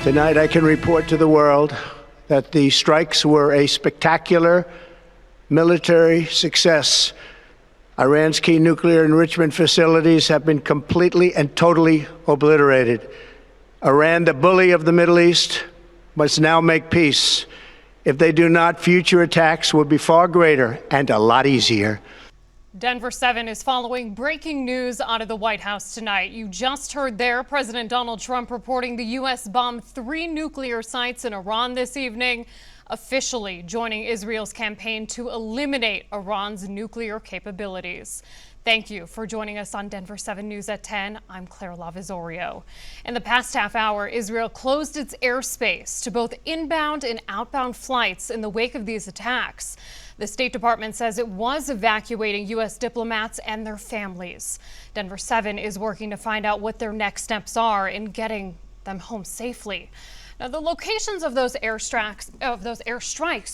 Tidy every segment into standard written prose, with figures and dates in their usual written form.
Tonight, I can report to the world that the strikes were a spectacular military success. Iran's key nuclear enrichment facilities have been completely and totally obliterated. Iran, the bully of the Middle East, must now make peace. If they do not, future attacks will be far greater and a lot easier. Denver 7 is following breaking news out of the White House tonight. You just heard there President Donald Trump reporting the U.S. bombed 3 nuclear sites in Iran this evening, officially joining Israel's campaign to eliminate Iran's nuclear capabilities. Thank you for joining us on Denver 7 News at 10. I'm Claire Lavezzorio. In the past half hour, Israel closed its airspace to both inbound and outbound flights in the wake of these attacks. The State Department says it was evacuating U.S. diplomats and their families. Denver 7 is working to find out what their next steps are in getting them home safely. Now, the locations of those airstrikes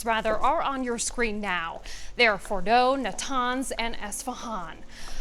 are on your screen now. They are Fordo, Natanz, and Esfahan.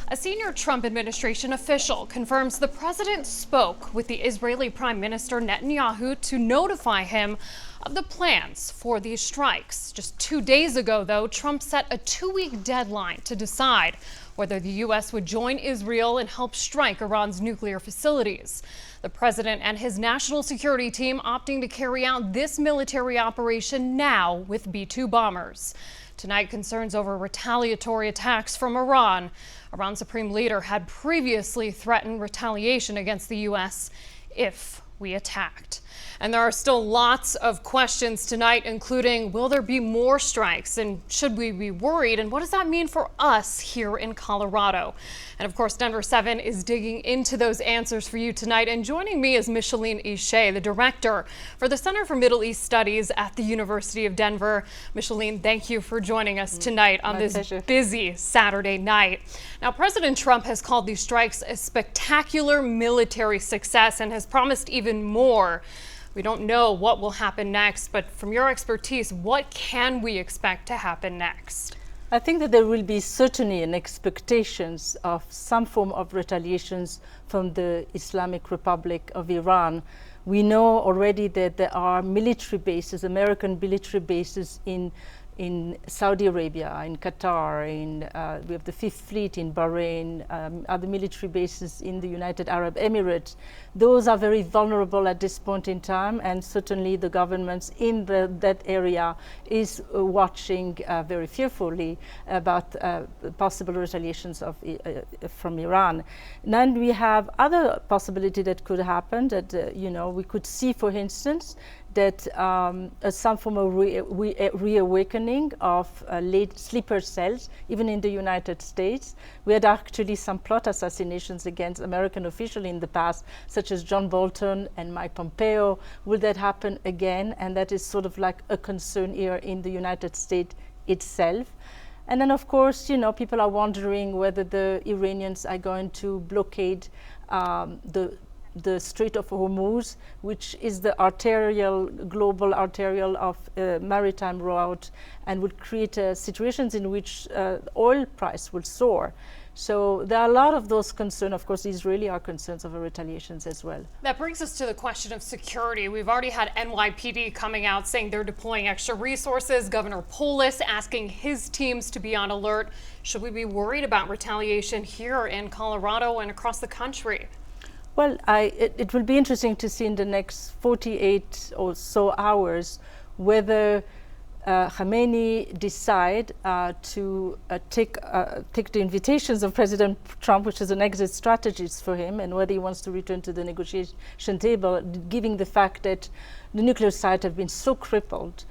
A senior Trump administration official confirms the president spoke with the Israeli Prime Minister Netanyahu to notify him of the plans for these strikes. Just 2 days ago, though, Trump set a 2-week deadline to decide whether the U.S. would join Israel and help strike Iran's nuclear facilities. The president and his national security team opting to carry out this military operation now with B-2 bombers. Tonight, concerns over retaliatory attacks from Iran. Iran's supreme leader had previously threatened retaliation against the U.S. if we attacked. And there are still lots of questions tonight, including will there be more strikes and should we be worried? And what does that mean for us here in Colorado? And of course, Denver 7 is digging into those answers for you tonight. And joining me is Micheline Ishay, the director for the Center for Middle East Studies at the University of Denver. Micheline, thank you for joining us tonight on this busy Saturday night. Now, President Trump has called these strikes a spectacular military success and has promised even more. We don't know what will happen next, but from your expertise, what can we expect to happen next? I think that there will be certainly an expectations of some form of retaliations from the Islamic Republic of Iran. We know already that there are military bases, American military bases in Saudi Arabia, in Qatar, we have the Fifth Fleet in Bahrain, other military bases in the United Arab Emirates. Those are very vulnerable at this point in time, and certainly the governments in that area is watching very fearfully about possible retaliations from Iran. Then we have other possibility that could happen that, we could see, for instance, that some form of reawakening of late sleeper cells, even in the United States. We had actually some plot assassinations against American officials in the past, such as John Bolton and Mike Pompeo. Will that happen again? And that is sort of like a concern here in the United States itself. And then, of course, people are wondering whether the Iranians are going to blockade the Strait of Hormuz, which is the global arterial of maritime route, and would create situations in which oil price will soar. So there are a lot of those concerns. Of course, Israeli are concerns of retaliations as well. That brings us to the question of security. We've already had NYPD coming out saying they're deploying extra resources. Governor Polis asking his teams to be on alert. Should we be worried about retaliation here in Colorado and across the country? Well, it will be interesting to see in the next 48 or so hours whether Khamenei decide to take the invitations of President Trump, which is an exit strategy for him, and whether he wants to return to the negotiation table, given the fact that the nuclear sites have been so crippled.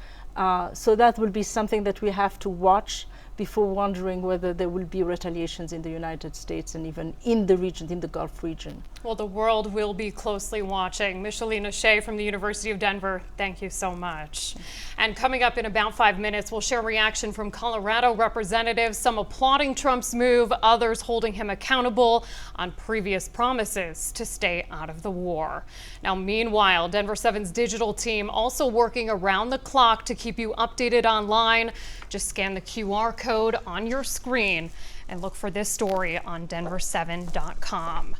So that will be something that we have to watch before wondering whether there will be retaliations in the United States and even in the region, in the Gulf region. Well, the world will be closely watching. Micheline Ishay from the University of Denver, thank you so much. And coming up in about 5 minutes, we'll share reaction from Colorado representatives, some applauding Trump's move, others holding him accountable on previous promises to stay out of the war. Now, meanwhile, Denver 7's digital team also working around the clock to keep you updated online. Just scan the QR code on your screen and look for this story on denver7.com.